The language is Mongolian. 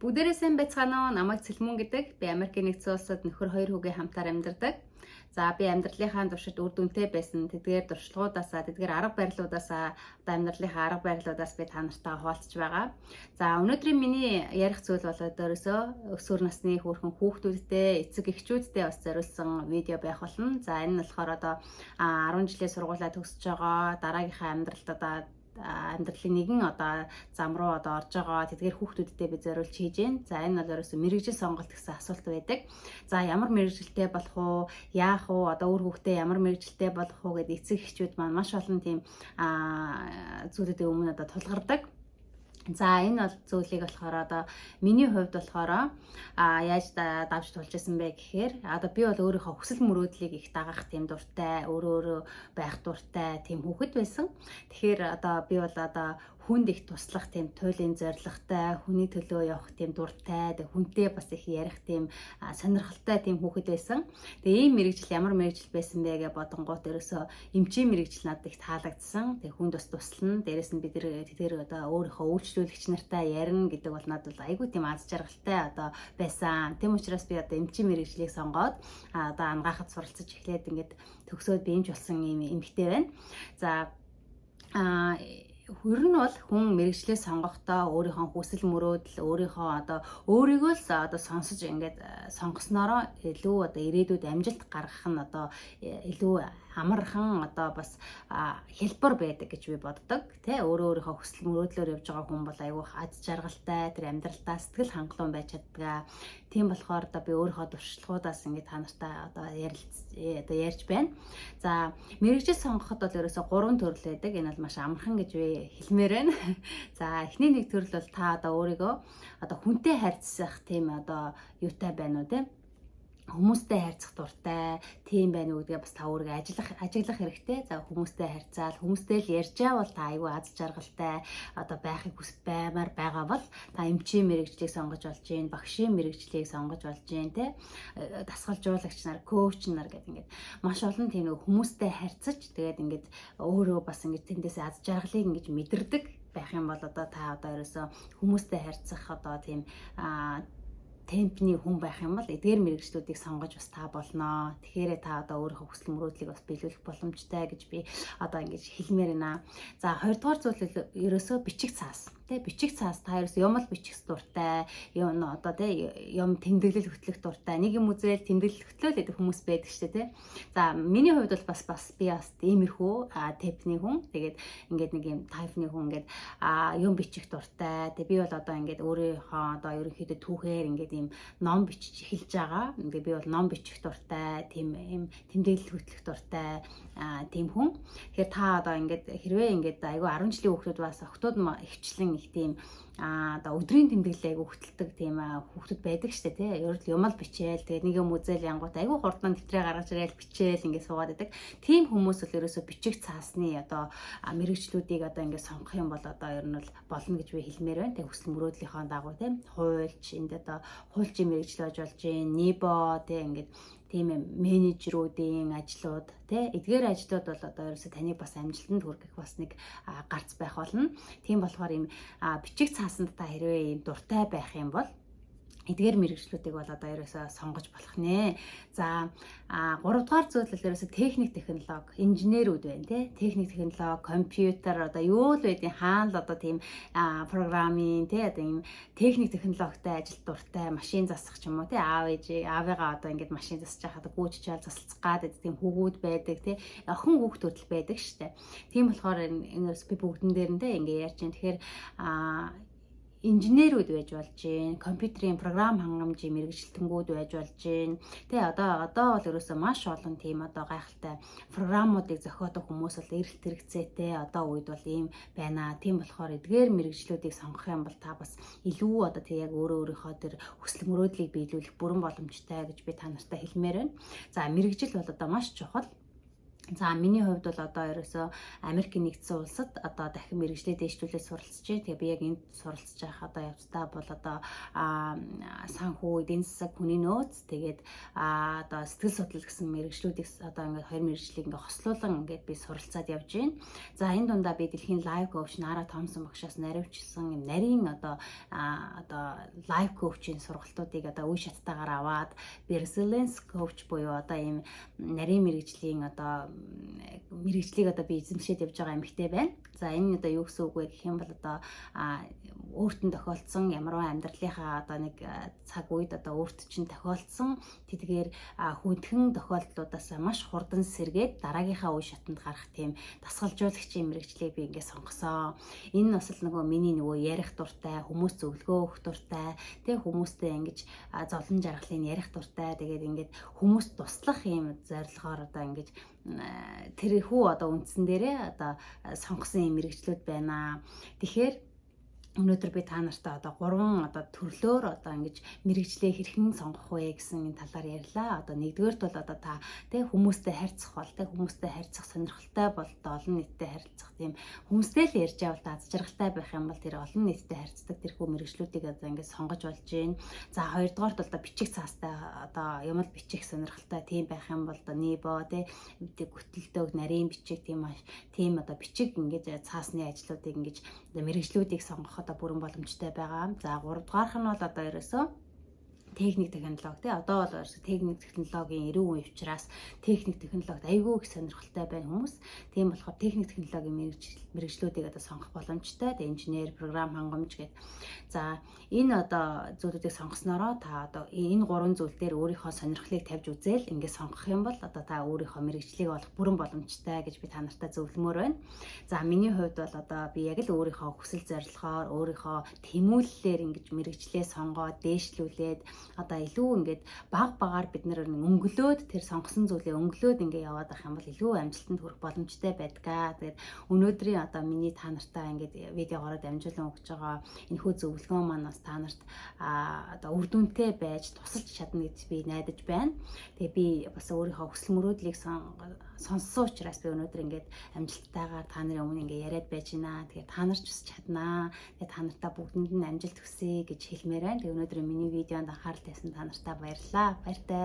Бүгдээрээ сайн байцгаана уу? Намайг Цэлмүн гэдэг. Би Америкийн нэгдсэн улсад нөхөр хоёр хүүгээ хамтаар амьдардаг. За би амьдралынхаа туршид үр дүнтэй байсан тэдгээр туршлагуудаасаа, тэдгээр арга барилуудаасаа, одоо амьдралынхаа арга барилуудаас би та нартай хуваалцж байгаа. За өнөөдрийн миний ярих зүйл бол өөрөөсөө өсвөр насны хүүхэн хүүхдүүдтэй, эцэг эхчүүдтэй бас зориулсан видео байх болно. За энэ нь болохоор одоо 10 жилийн сургуулаа төгсөж байгаа, дараагийнхаа амьдралд одоо амьдралын нэгэн одоо зам руу одоо орж байгаа тэдгээр хүүхдүүдтэй би зориулж хийж гэн. За энэ бол ерөөсөө мэрэгжил сонголт гэсэн асуулт байдаг. За ямар мэрэгжилтэй болох уу? Яах уу? Одоо үр хүүхдээ ямар мэрэгжилтэй болох уу гэдэг эцэг эхчүүд маань маш олон тийм зүйлүүдийн өмнө одоо тулгардаг. За энэ бол зүйлийг болохоор одоо миний хувьд болохоор яаж давж тулж исэн бэ гэхээр одоо би бол өөрийнхөө хүсэл мөрөөдлийг их дагах тийм дуртай, өөрөө байх дуртай тийм хүүхэд байсан. Тэгэхээр одоо би бол одоо хүнд их туслах тийм туйлын зоригтой, хүний төлөө явах тийм дуртай, хүнтэй бас их ярих тийм сонирхолтой тийм хүүхэд байсан. Тэгээ ийм мэрэгжил ямар мэрэгжил байсан бэ гэж бодонгууд ерөөсөө эмчийн мэрэгжил надад их таалагдсан. Тэгээ хүнд бас туслана. Дээрэс нь бид тэр одоо өөрийнхөө үйлчлүүлэгч нартай ярина гэдэг бол надад айгүй тийм аз жаргалтай одоо байсан. Тэм учраас би одоо эмчийн мэрэгжлийг сонгоод одоо ангаахад суралцаж эхлээд ингээд төгсөөд би эмч болсон юм эмэгтэй байна. За ер нь бол хүн мэрэгчлээ сонгохдоо өөрийнхөө хүсэл мөрөөдөл, өөрийнхөө одоо өөрийгөө л одоо сонсож ингээд сонгоснороо илүү одоо ирээдүйд амжилт гаргах нь одоо илүү амархан одоо бас хялбар байдаг гэж би боддог. Тэ өөрийнхөө хүсэл мөрөөдлөөр явж байгаа хүн бол айгүй аз жаргалтай, тэр амьдралдаа сэтгэл хангалуун байж чаддаг. Тийм болохоор одоо би өөрийнхөө туршлагуудаас ингээд та нартай одоо ярьж байна. За мэрэгжил сонгоход бол ерөөсө 3 төрөл байдаг. Энэ бол маш амархан гэж би хэлмээр байна. За эхний нэг төрөл бол та одоо өөрийгөө одоо хүнтэй харьцах тийм одоо юутай байна уу те? Хүмүүстэй харьцах дуртай тийм байна уу гэдгээ бас та өөрийгөө ажиглах хэрэгтэй. За хүмүүстэй харьцаал, хүмүүстэй л ярьж байгаа бол та айгүй аз жаргалтай одоо байхыг баймаар байгаа бол та эмчийн мэрэгжлийг сонгож болж гин, багшийн мэрэгжлийг сонгож болж гин те. Дасгалжуулагч нар, коуч нар гэдэг ингээд маш олон тийм нэг хүмүүстэй харьцаж тэгээд ингээд өөрөө бас ингээд тэндээс аз жаргалыг ингээд мэдэрдэг байх юм бол одоо та одоо ерөөсөө хүмүүстэй харьцах одоо тийм темпний хүн байх юм бол эдгээр мэрэгчлүүдийг сонгож бас та болноо. Тэгэхээр та одоо өөрийнхөө хүсэл мөрөөдлийг бас биелүүлэх боломжтой гэж би одоо ингэж хэлмээр байна. За хоёрдугаар зүйл ерөөсөө бичих цаас. Тэ бичих цаас та ерөөсөө юм л бичих дуртай, юм одоо тэ юм тэмдэглэл хөтлөх дуртай. Нэг юм үзэл тэмдэглэл хөтлөөл гэдэг хүмүүс байдаг шүү дээ, тэ. За миний хувьд бол бас би бас иймэрхүү типний хүн. Тэгээд ингээд нэг юм тайпны хүн ингээд юм бичих дуртай. Тэг би бол одоо ингээд өөрийнхөө одоо ерөнхийдөө түүхээр ингээд ийм ном бичиж эхэлж байгаа. Ингээд би бол ном бичих дуртай, тийм ийм тэмдэглэл хөтлөх дуртай тийм хүн. Тэгэхээр та одоо ингээд хэрвээ ингээд айгүй 10 жилийн хүүхдүүд бас октод ихчлэн их тийм одоо өдрийн тэмдэглэлийг хөтэлдэг тийм хүүхдүүд байдаг штэ тий. Ерөөд юм л бичээл тэгээд нэг юм үзэл янгууд айгүй хурдан дэвтрээ гаргаж ирээл бичээл ингээд суугаад байдаг. Тийм хүмүүс бол ерөөсөө бичих цаасны одоо мэрэгчлүүдийг одоо ингээд сонгох юм бол одоо ер нь бол болно гэж би хэлмээр байна. Тэгээд хүсэл мөрөөдлийнхөө дагуу тий. Хуульч энд одоо хуульчийн мэрэгжил болж гин, нибо тий ингээд тийм менежерүүдийн ажлууд тий эдгээр ажлууд бол одоо ерөөсө таныг бас амжилтанд хүргэх бас нэг гарц байх болно. Тийм болохоор ийм бичих цаасанд та хэрвээ ийм дуртай байх юм бол эдгээр мэрэгчлүүдийг бол одоо ерөөсөө сонгож болох нэ. За 3 дугаар зүйл бол ерөөсөө техник технологи, инженерүүд байна тий. Техник технологи, компьютер одоо юу л байдیں۔ Хаана л одоо тийм программын тий одоо ийм техник технологитой ажил дуртай, машин засах ч юм уу тий. Аавыгаа одоо ингээд машин засаж байхад гүйж чаал засалцах гад тийм хүүгүүд байдаг тий. Охин хүүхдүүд л байдаг штэ. Тийм болохоор энэ би бүгдэн дээр нь тий ингээд ярьж байна. Тэгэхээр инженерүүд байж болж гин, компьютерийн програм хангамжийн мэргэжилтэнгүүд байж болж гин. Тэ одоо бол ерөөсөө маш олон тийм одоо гайхалтай програмуудыг зохиодог хүмүүс бол эрэлт хэрэгцээтэй одоо үед бол ийм байна. Тийм болохоор эдгээр мэргэжлүүдийг сонгох юм бол та бас илүү одоо тэг яг өөрийнхөө тэр хүсэл мөрөөдлийг биелүүлэх бүрэн боломжтой гэж би та нартай хэлмээр байна. За мэргэжил бол одоо маш чухал. За миний хувьд бол одоо ерөөсөө Америкийн нэгдсэн улсад одоо дахин мэргэжлээ дэвшлүүлээд суралцж байна. Тэгээ би яг энд суралцж байх одоо явцдаа бол одоо санхүү, эдийн засаг, хүний нөөц, тэгээд одоо сэтгэл судлал гэсэн мэргэжлүүдийг одоо ингээд хоёр мэргэжлийг ингээд хослуулан ингээд би суралцаад явж байна. За энэ дундаа би дэлхийн лайв коуч Нара Томсон багшаас наривчсан юм нарийн одоо лайв коучийн сургалтуудыг одоо үе шаттайгаар аваад би resilience coach буюу одоо ийм нарийн мэргэжлийн одоо мэргэжлийг одоо би эзэмшээд явж байгаа эмэгтэй байна. За энэ одоо юу гэсэн үг вэ гэх юм бол одоо өөртөө тохиолдсон ямарваа амьдралынхаа одоо нэг цаг үед одоо өөртөө чинь тохиолдсон тэдгээр хүндхэн тохиолдлуудаас маш хурдан сэргээд дараагийнхаа үе шатанд гарах тийм дасгалжуулагчийн мэргэжлийг би ингээд сонгосон. Энэ бас л нөгөө миний нөгөө ярих дуртай, хүмүүс зөвлөгөө өгөх дуртай, тэг хүмүүстэй ингэж зовлон жаргалын ярих дуртай, тэгээд ингээд хүмүүст туслах юм зорилгоор одоо ингэж тэрхүү одоо үндсэн дээрээ одоо сонгосон юм мэргэжлүүд байна. Тэгэхээр өнөөдөр би та нартай одоо 3 одоо төрлөөр одоо ингэж мэргэжлээ хэрхэн сонгох вэ гэсэн талаар ярьлаа. Одоо нэгдүгээрт бол одоо та тэг хүмүүстэй харьцах бол тэг хүмүүстэй харьцах сонирхолтой бол олон нийтэд харилцах тийм хүмүүстэй л ярьж авал та аз жаргалтай байх юм бол тэр олон нийтэд харьцдаг тэрхүү мэргэжлүүдийг одоо ингэж сонгож болж байна. За хоёрдугаарт бол одоо бичих цаастай одоо юм л бичих сонирхолтой тийм байх юм бол одоо нибо тэг гүтэлдэг нарийн бичих тийм одоо бичих ингэж цаасны ажлуудыг ингэж одоо мэргэжлүүдийг сонгох одоо бүрэн боломжтой байгаа. За 3 дугаарх нь бол одоо ерөөсөө техник технологи тий одоо бол ерөөсөө техник технологийн эрүүн үе учраас техник технологид айгүй их сонирхолтой байна хүмүүс. Тийм болохоор техник технологийн мэргэжлүүдийг одоо сонгох боломжтой. Тэгээ инженер, програм хангамж гэдэг. За энэ одоо зүйлүүдийг сонгоснороо та одоо энэ 3 зүйл дээр өөрийнхөө сонирхлыг тавьж үзээл ингээд сонгох юм бол одоо та өөрийнхөө мэргэжлийг олох бүрэн боломжтой гэж би та нартай зөвлөмөр байна. За миний хувьд бол одоо би яг л өөрийнхөө хүсэл зорилгоор өөрийнхөө тэмүүллээр ингэж мэргэжлээ сонгоод дээшлүүлээд одоо илүү ингээд багаар бид нэр өнгөлөөд тэр сонгосон зүйлээ өнгөлөөд ингээд яваад байх юм бол илүү амжилтанд хүрэх боломжтой байдгаа. Тэгээд өнөөдрийн одоо миний та нартай ингээд видеогоор дамжуулан өгч байгаа энэхүү зөвлөгөө маань бас та нарт одоо үр дүнтэй байж тусалж чадна гэж би найдаж байна. Тэгээ би бас өөрийнхөө хүсэл мөрөөдлийг сонссон учраас би өнөөдөр ингээд амжилттайгаар та нарын өмнө ингээд яриад байж байна. Тэгээ та нар ч бас чаднаа. Тэгээ та нартай бүгдэнд нь амжилт хүсье гэж хэлмээр байна. Тэгээ өнөөдрийн миний видеонд анхаарал тавьсан та нартай баярлалаа. Баяртай.